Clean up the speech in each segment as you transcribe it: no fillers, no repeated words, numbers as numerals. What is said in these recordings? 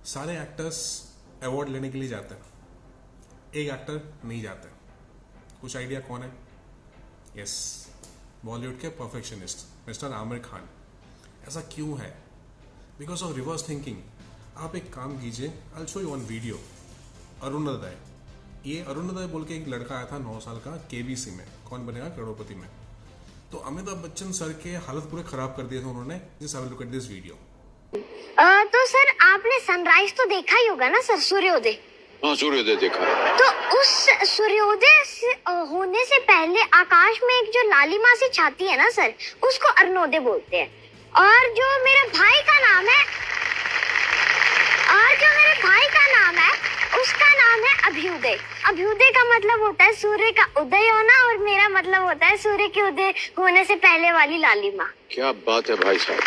सारे actors award लेने के लिए जाते हैं, एक एक्टर नहीं जाता। कुछ आइडिया कौन है? यस, बॉलीवुड के परफेक्शनिस्ट मिस्टर आमिर खान। ऐसा क्यों है? Because of reverse thinking. आप एक काम कीजिए, I show you one video. Arunoday, ये अरुणोदय बोल के एक लड़का आया था 9 साल का केबीसी में, कौन बनेगा करोड़पति में। तो अमिताभ बच्चन सर के हालत पूरे खराब कर दिए थे उन्होंने। Just have a look at this video. तो सर आपने सनराइज तो देखा ही होगा ना सर, सूर्योदय। हाँ, सूर्योदय देखा। तो उस सूर्योदय होने से पहले आकाश में एक जो लालिमा सी छाती है ना सर, उसको अरुणोदय बोलते हैं। और जो मेरे भाई का नाम है उसका नाम है अभ्युदय। अभ्युदय का मतलब होता है सूर्य का उदय होना, और मेरा मतलब होता है सूर्य के उदय होने से पहले वाली लालिमा। क्या बात है भाई साहब,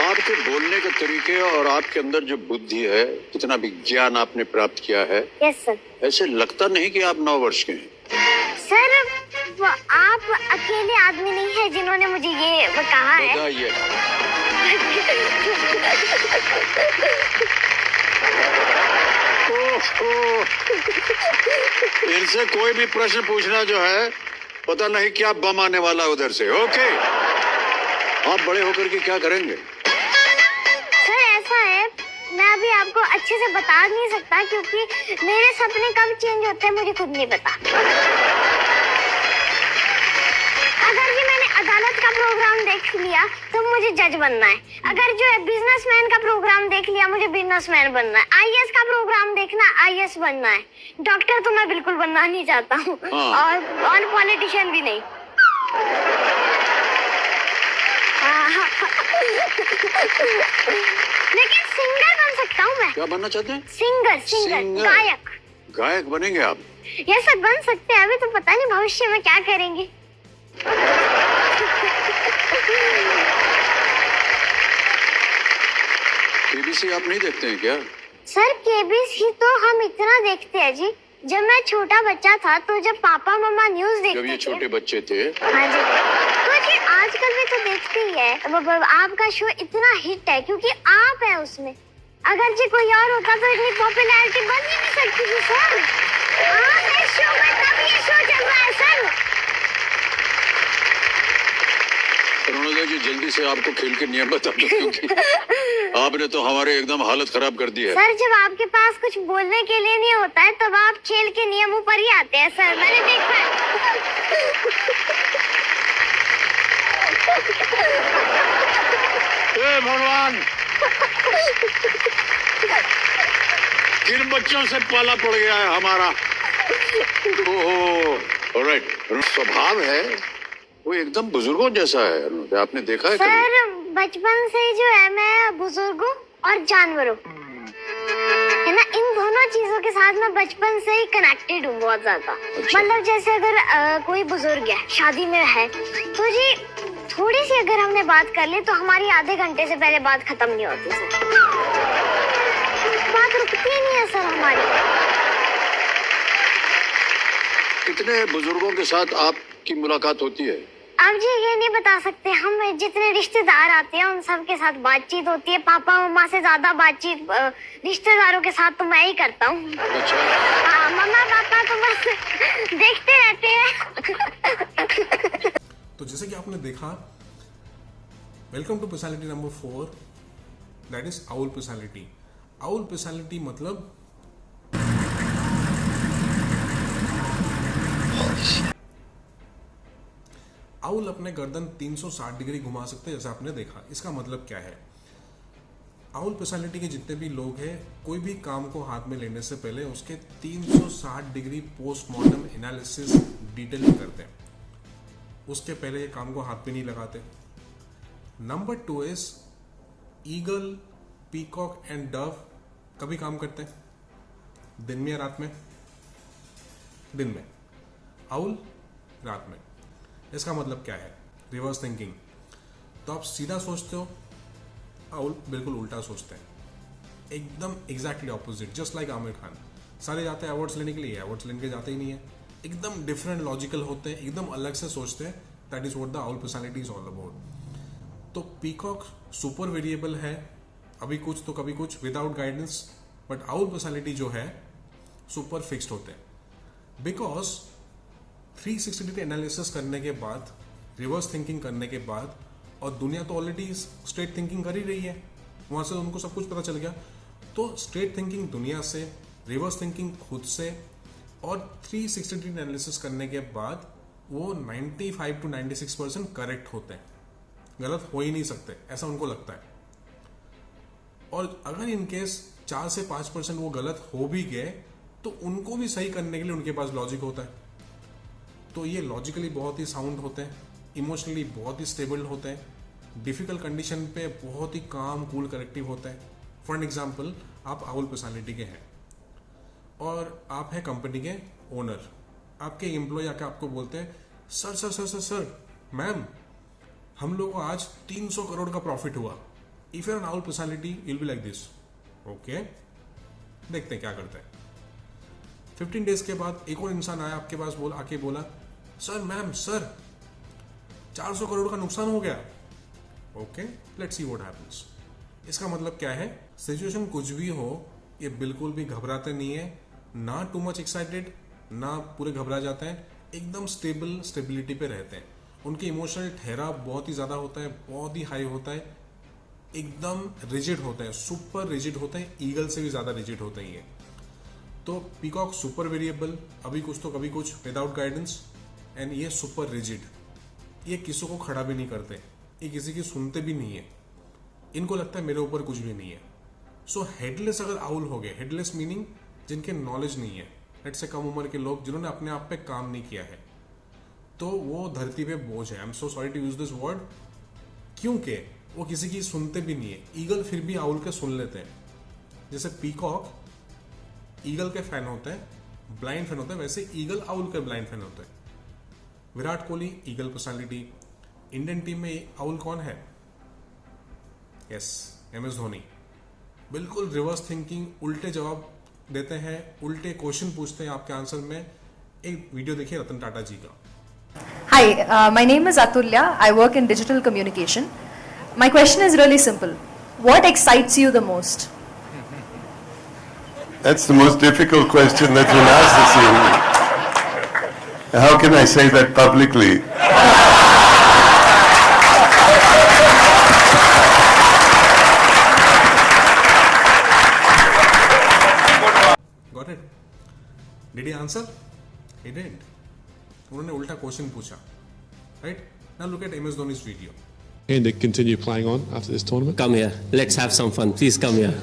आपके बोलने के तरीके और आपके अंदर जो बुद्धि है, इतना विज्ञान आपने प्राप्त किया है। Yes sir. ऐसे लगता नहीं कि आप 9 वर्ष के हैं। सर आप अकेले आदमी नहीं है जिन्होंने मुझे ये कहा है। बताइए। इनसे कोई भी प्रश्न पूछना जो है, पता नहीं क्या बम आने वाला उधर से। ओके, आप बड़े होकर के क्या करेंगे? सर ऐसा है, मैं अभी आपको अच्छे से बता नहीं सकता क्योंकि मेरे सपने कब चेंज होते हैं मुझे खुद नहीं पता। अगर जी मैंने अदालत का प्रोग्राम देख लिया तो मुझे जज बनना है। अगर जो है बिजनेसमैन का प्रोग्राम देख लिया, मुझे बिजनेसमैन बनना है। आईएएस का प्रोग्राम देखना, आईएएस बनना है। डॉक्टर तो मैं बिल्कुल बनना नहीं चाहता हूँ, और पॉलिटिशियन भी नहीं। लेकिन सिंगर बन सकता हूँ मैं। क्या बनना चाहते हैं? सिंगर, गायक। गायक बनेंगे आप? ये सब बन सकते हैं, अभी तो पता नहीं भविष्य में क्या करेंगे। केबीसी आप नहीं देखते हैं क्या? सर केबीसी तो हम इतना देखते हैं जी। जब मैं छोटा बच्चा था तो जब पापा मम्मा न्यूज देखते जब ये थे, छोटे बच्चे थे। हाँ जी, तो जी आजकल भी तो देखते ही है। आपका शो इतना हिट है क्योंकि आप है उसमें। अगर जी कोई और होता तो इतनी पॉपुलैरिटी बन ही नहीं सकती थी सर। आप है शो में, तब ये शो चल रहा है सर। अरुणोदय जी, जल्दी से आपको खेल के नियम बता दो, क्योंकि आपने तो हमारे एकदम हालत खराब कर दी है। सर जब आपके पास कुछ बोलने के लिए नहीं होता है तब आप खेल के नियमों पर ही आते हैं सर, मैंने देखा है। हे भगवान, किन बच्चों से पाला पड़ गया है हमारा। ओह, ऑलराइट। स्वभाव है वो एकदम बुजुर्गों जैसा है, आपने देखा है सर कभी? बचपन से जो है मैं बुजुर्गों और जानवरों है ना, इन दोनों चीजों के साथ मैं बचपन से ही कनेक्टेड हूँ बहुत ज्यादा। अच्छा। मतलब जैसे अगर कोई बुजुर्ग है, शादी में है, तो जी थोड़ी सी अगर हमने बात कर ली तो हमारी आधे घंटे से पहले बात खत्म नहीं होती सर। बात रुकती ही नहीं है सर हमारी। कितने बुजुर्गों के साथ आपकी मुलाकात होती है? अब जी ये नहीं बता सकते हम। जितने रिश्तेदार आते हैं उन सब के साथ बातचीत होती है। पापा मम्मा से ज्यादा बातचीत रिश्तेदारों के साथ तो मैं ही करता हूँ। अच्छा। हाँ, मम्मा पापा तो बस देखते रहते हैं। तो जैसे कि आपने देखा, welcome to personality number 4, that is owl personality. Owl personality मतलब आउल अपने गर्दन 360 डिग्री घुमा सकते हैं, जैसे आपने देखा। इसका मतलब क्या है? आउल पर्सनालिटी के जितने भी लोग हैं, कोई भी काम को हाथ में लेने से पहले उसके 360 डिग्री पोस्टमार्टम एनालिसिस डिटेलिंग करते हैं। उसके पहले ये काम को हाथ पे नहीं लगाते। Number 2 is eagle, peacock and Dove कभी काम करते हैं, दिन में या रात में? दिन में। आउल रात में। इसका मतलब क्या है? Reverse thinking. तो आप सीधा सोचते हो, आउल बिल्कुल उल्टा सोचते हैं, एकदम exactly opposite. Just like Aamir Khan, सारे जाते हैं अवार्ड्स लेने के लिए, अवार्ड्स लेने के जाते ही नहीं है। एकदम डिफरेंट लॉजिकल होते हैं, एकदम अलग से सोचते हैं। That is what the owl personality is all about. तो पीकॉक सुपर वेरिएबल है, अभी कुछ तो कभी कुछ, without guidance. But owl personality जो है सुपर फिक्स्ड होते हैं, बिकॉज 360 डिग्री एनालिसिस करने के बाद, रिवर्स थिंकिंग करने के बाद, और दुनिया तो ऑलरेडी स्ट्रेट थिंकिंग कर ही रही है, वहां से उनको सब कुछ पता चल गया। तो स्ट्रेट थिंकिंग दुनिया से, रिवर्स थिंकिंग खुद से, और 360 डिग्री एनालिसिस करने के बाद वो 95 to 96% करेक्ट होते हैं, गलत हो ही नहीं सकते, ऐसा उनको लगता है। और अगर इनकेस 4 से 5% वो गलत हो भी गए तो उनको भी सही करने के लिए उनके पास लॉजिक होता है। तो ये लॉजिकली बहुत ही साउंड होते हैं, इमोशनली बहुत ही स्टेबल होते हैं, डिफिकल्ट कंडीशन पे बहुत ही काम, कूल, करेक्टिव होता है। फॉर एन एग्जाम्पल, आप आउल पर्सनालिटी के हैं और आप हैं कंपनी के ओनर। आपके एम्प्लॉय आके आपको बोलते हैं, sir sir sir sir sir ma'am, हम लोग को आज 300 करोड़ का प्रॉफिट हुआ। If you are an owl personality will be like this, okay, देखते हैं क्या करते हैं। 15 डेज के बाद एक और इंसान आया आपके पास, आके बोला, सर मैम सर 400 करोड़ का नुकसान हो गया। Okay, let's see what happens. इसका मतलब क्या है, सिचुएशन कुछ भी हो, ये बिल्कुल भी घबराते नहीं है, ना टू मच एक्साइटेड, ना पूरे घबरा जाते हैं, एकदम स्टेबिलिटी पे रहते हैं। उनके इमोशनल ठहराव बहुत ही ज्यादा होता है, बहुत ही हाई होता है, एकदम रिजिड होते हैं, सुपर रिजिड होते हैं, ईगल से भी ज्यादा रिजिड होते हैं ये। तो पीकॉक सुपर वेरिएबल, अभी कुछ तो कभी कुछ, विदाउट गाइडेंस, एंड ये सुपर रिजिड। ये किसी को खड़ा भी नहीं करते, ये किसी की सुनते भी नहीं है, इनको लगता है मेरे ऊपर कुछ भी नहीं है। सो हेडलेस अगर आउल हो गए, हेडलेस मीनिंग जिनके नॉलेज नहीं है, लेट से कम उम्र के लोग जिन्होंने अपने आप पे काम नहीं किया है, तो वो धरती पे बोझ है। I am so sorry to use this word, क्योंकि वो किसी की सुनते भी नहीं है। ईगल फिर भी आउल के सुन लेते हैं, जैसे पीकॉक ईगल के फैन होते हैं, ब्लाइंड फैन होते हैं, वैसे ईगल आउल के ब्लाइंड फैन होते हैं। Virat Kohli eagle personality. Indian team में आउल कौन है? Yes, MS Dhoni. बिल्कुल रिवर्स थिंकिंग, उल्टे जवाब देते हैं, उल्टे क्वेश्चन पूछते हैं आपके आंसर में। एक वीडियो देखिए रतन टाटा जी का। Hi, my name is Atulya. I work in digital communication. My question is really simple. What excites you the most? That's the most difficult question that's been asked this evening. How can I say that publicly? Got it? Did he answer? He didn't. उन्होंने उल्टा question पूछा, right? Now look at MS Dhoni's video. And to continue playing on after this tournament? Come here. Let's have some fun. Please come here.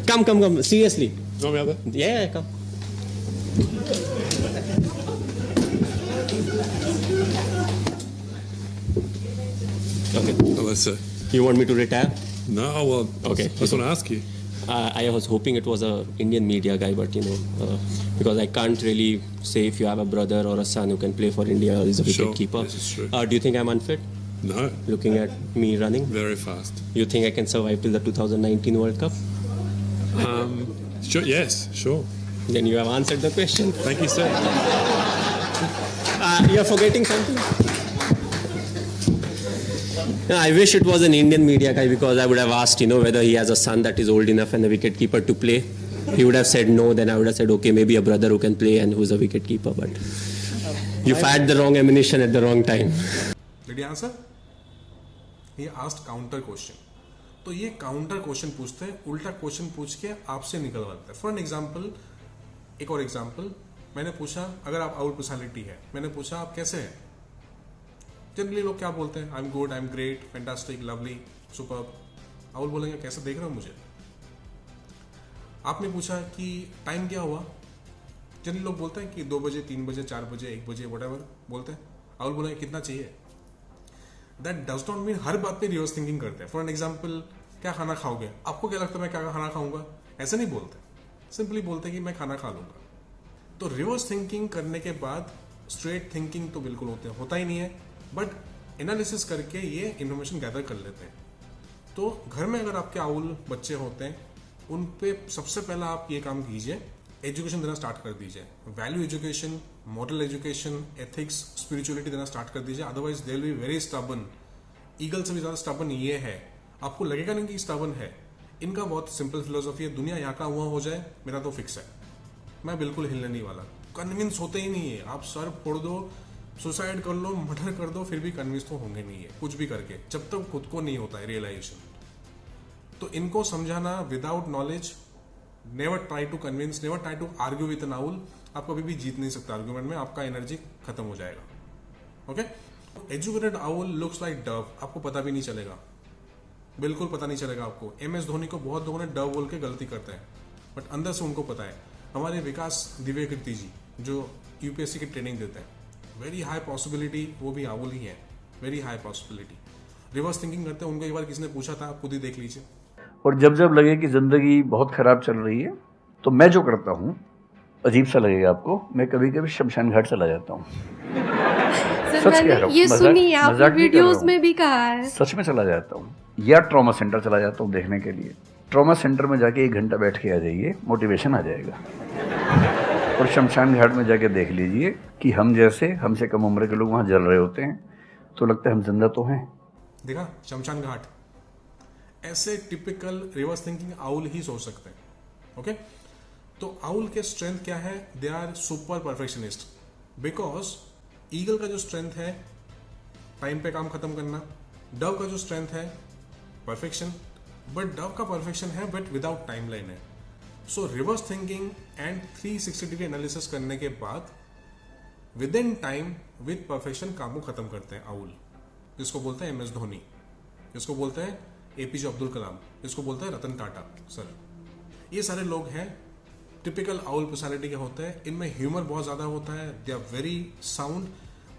Come. Seriously. You want me out there? Yeah, come. Okay. Hello, sir. You want me to retire? No, well, Okay. I just want to ask you. I was hoping it was a Indian media guy, but because I can't really say if you have a brother or a son who can play for India or is a Sure, wicket keeper. this is true. Do you think I'm unfit? No, Looking at me running, very fast. you think I can survive till the 2019 World Cup? Sure, yes, sure. Then you have answered the question. Thank you, sir. You're forgetting something. No, I wish it was an Indian media guy because I would have asked, whether he has a son that is old enough and a wicket keeper to play. He would have said no. Then I would have said, okay, maybe a brother who can play and who's a wicket keeper. But you fired the wrong ammunition at the wrong time. Did he answer? He asked counter question. तो ये counter question पूछते हैं, उल्टा question पूछ के आपसे निकलवाते हैं। For an example, एक और एग्जाम्पल, मैंने पूछा अगर आप आउल पर्सनालिटी है, मैंने पूछा आप कैसे हैं? जनरली लोग क्या बोलते हैं? I am good, I am great, fantastic, lovely, superb. Owl बोलेंगे कैसे देख रहे हो मुझे? आपने पूछा कि टाइम क्या हुआ? जनरली लोग बोलते हैं कि 2 बजे, 3 बजे, 4 बजे, 1 बजे, व्हाटएवर बोलते हैं। आउल बोलेंगे कितना चाहिए? दैट डज नॉट मीन हर बात पे रिवर्स थिंकिंग करते हैं। फॉर एन एग्जाम्पल, क्या खाना खाओगे? आपको क्या लगता है मैं क्या खाना खाऊंगा? ऐसे नहीं बोलते, सिंपली बोलते हैं कि मैं खाना खा लूंगा। तो रिवर्स थिंकिंग करने के बाद स्ट्रेट थिंकिंग तो बिल्कुल होता ही नहीं है, बट एनालिसिस करके ये इन्फॉर्मेशन गैदर कर लेते हैं। तो घर में अगर आपके आउल बच्चे होते हैं, उन पे सबसे पहला आप ये काम कीजिए, एजुकेशन देना स्टार्ट कर दीजिए। Value education, moral education, ethics, spirituality देना स्टार्ट कर दीजिए। Otherwise they will be very stubborn. Eagle से भी ज्यादा स्टबन ये है, आपको लगेगा नहीं कि स्टबन है। इनका बहुत सिंपल फिलोसॉफी है, दुनिया यहाँ का हुआ हो जाए मेरा तो फिक्स है, मैं बिल्कुल हिलने नहीं वाला। कन्विंस होते ही नहीं है, आप सर फोड़ दो, सुसाइड कर लो, मर्डर कर दो, फिर भी कन्विंस तो होंगे नहीं है कुछ भी करके, जब तक खुद को नहीं होता है रियलाइजेशन। तो इनको समझाना without knowledge, never try to convince, never try to argue with an owl. आप कभी भी जीत नहीं सकते आर्ग्यूमेंट में, आपका एनर्जी खत्म हो जाएगा। Okay, educated owl looks like Dove, आपको पता भी नहीं चलेगा, बिल्कुल पता नहीं चलेगा आपको। MS धोनी को बहुत लोगों ने डव बोल के गलती करते हैं, बट अंदर से उनको पता है। हमारे विकास दिव्यकीर्ति जी जो UPSC की ट्रेनिंग देते हैं, वेरी हाई पॉसिबिलिटी वो भी आउल ही है, very high possibility. Reverse thinking करते हैं, उनको एक बार किसी ने पूछा था, आप खुद ही देख लीजिए। और जब जब लगे कि ज़िंदगी बहुत ख़राब चल रही है, तो मैं जो करता हूँ, अजीब सा लगेगा आपको, मैं कभी कभी शमशान घाट चला जाता हूँ। सर मैंने ये सुनी है, आपने वीडियोस में भी कहा है। सच में चला जाता हूँ, या ट्रॉमा सेंटर चला जाता हूँ देखने के लिए। ट्रॉमा सेंटर में जाके 1 घंटा बैठ के आ जाइए, मोटिवेशन आ जाएगा। और शमशान घाट में जाके देख लीजिए कि हम जैसे हमसे कम उम्र के लोग वहाँ जल रहे होते हैं, तो लगता है हम जिंदा तो हैं। देखा शमशान घाट, ऐसे टिपिकल रिवर्स थिंकिंग आउल ही सोच सकते हैं। ओके, तो आउल के स्ट्रेंथ क्या है? They are super perfectionist, because eagle का जो स्ट्रेंथ है टाइम पे काम खत्म करना, डव का जो स्ट्रेंथ है परफेक्शन, बट डव का परफेक्शन है बट विदाउट टाइमलाइन है। सो reverse thinking and 360 degree analysis करने के बाद with in time with perfection काम को खत्म करते हैं आउल, जिसको बोलते हैं MS धोनी, जिसको बोलते हैं APJ अब्दुल कलाम, जिसको बोलते हैं रतन टाटा सर। ये सारे लोग हैं टिपिकल आउल पर्सनालिटी के होते हैं। इनमें ह्यूमर बहुत ज़्यादा होता है, they are very sound,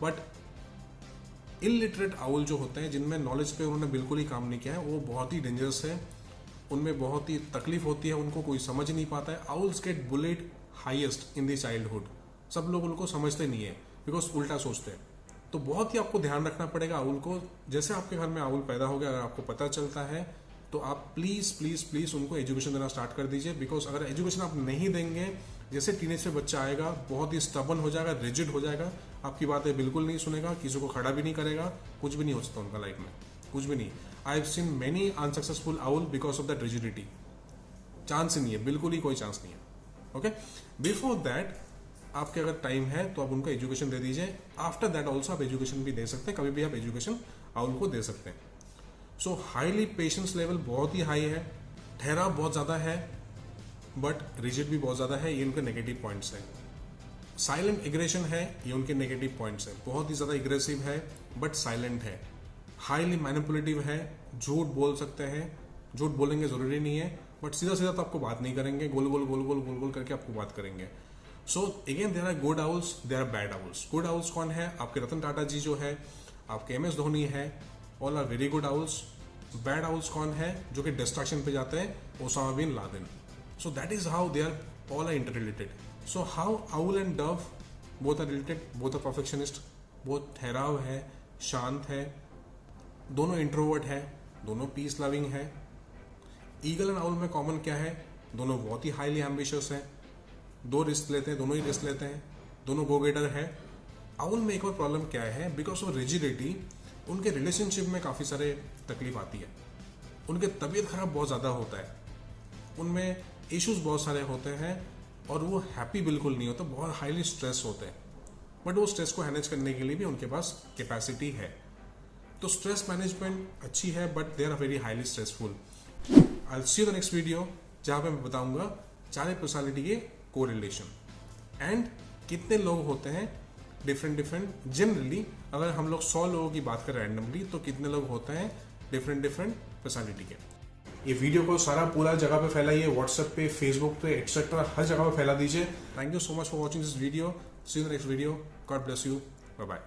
but illiterate owl जो होते हैं जिनमें नॉलेज पे उन्होंने बिल्कुल ही काम नहीं किया है, वो बहुत ही डेंजरस है, उनमें बहुत ही तकलीफ होती है, उनको कोई समझ नहीं पाता है। Owls get bullied highest in the childhood, सब लोग उनको समझते नहीं है बिकॉज उल्टा सोचते हैं। तो बहुत ही आपको ध्यान रखना पड़ेगा आउल को। जैसे आपके घर में आउल पैदा हो गया, अगर आपको पता चलता है तो आप प्लीज प्लीज प्लीज उनको एजुकेशन देना स्टार्ट कर दीजिए, बिकॉज अगर एजुकेशन आप नहीं देंगे, जैसे टीनेज में बच्चा आएगा बहुत ही स्टबन हो जाएगा, रिजिड हो जाएगा, आपकी बातें बिल्कुल नहीं सुनेगा, किसी को खड़ा भी नहीं करेगा, कुछ भी नहीं हो सकता उनका लाइफ में, कुछ भी नहीं। I have seen many unsuccessful owl because of that rigidity. Chance ही नहीं है, बिल्कुल ही कोई चांस नहीं है। ओके, बिफोर दैट आपके अगर टाइम है तो आप उनको एजुकेशन दे दीजिए। आफ्टर दैट ऑल्सो आप एजुकेशन भी दे सकते हैं, कभी भी आप एजुकेशन आउल को दे सकते हैं। सो हाईली पेशेंस लेवल बहुत ही हाई है, ठहराव बहुत ज़्यादा है, बट रिजिड भी बहुत ज़्यादा है, ये उनके नेगेटिव पॉइंट्स हैं। साइलेंट एग्रेशन है, ये उनके नेगेटिव पॉइंट्स हैं। बहुत ही ज़्यादा एग्रेसिव है बट साइलेंट है। हाईली मैनिपुलेटिव है, झूठ बोल सकते हैं, झूठ बोलेंगे ज़रूरी नहीं है, बट सीधा सीधा तो आपको बात नहीं करेंगे, गोल गोल गोल गोल गोल गोल करके आपको बात करेंगे। So again there are good owls, there are bad owls. Good owls कौन है? आपके रतन टाटा जी जो है, आपके MS धोनी है, all are very good owls. Bad owls कौन है? जो कि डिस्ट्रैक्शन पे जाते हैं, Osama bin Laden. So that is how they are all are interrelated. So how owl and dove both are related, both are perfectionist, बहुत ठहराव है, शांत है, दोनों इंट्रोवर्ट है, दोनों पीस लविंग है। ईगल एंड आउल में कॉमन क्या है? दोनों बहुत ही हाईली एम्बिशियस हैं, दो रिस्क लेते हैं, दोनों ही रिस्क लेते हैं, दोनों गो गेटर है। आउल में एक और प्रॉब्लम क्या है? बिकॉज ऑफ रिजिडिटी उनके रिलेशनशिप में काफ़ी सारे तकलीफ आती है, उनके तबीयत खराब बहुत ज़्यादा होता है, उनमें इश्यूज बहुत सारे होते हैं और वो हैप्पी बिल्कुल नहीं होते, बहुत हाईली स्ट्रेस होते हैं। बट वो स्ट्रेस को मैनेज करने के लिए भी उनके पास कैपेसिटी है। तो स्ट्रेस मैनेजमेंट अच्छी है, but they are very highly stressful. I will see you the next video, जहाँ पे मैं बताऊंगा चार पर्सनालिटी के कोरिलेशन एंड कितने लोग होते हैं डिफरेंट। जनरली अगर हम लोग 100 लोगों की बात करें रैंडमली, तो कितने लोग होते हैं डिफरेंट पर्सनालिटी के। ये वीडियो को सारा पूरा जगह पे फैलाइए, व्हाट्सएप पे, फेसबुक पे, एक्सेट्रा हर जगह पे फैला दीजिए। Thank you so much for watching this video. See you in the next video. God bless you. Bye bye.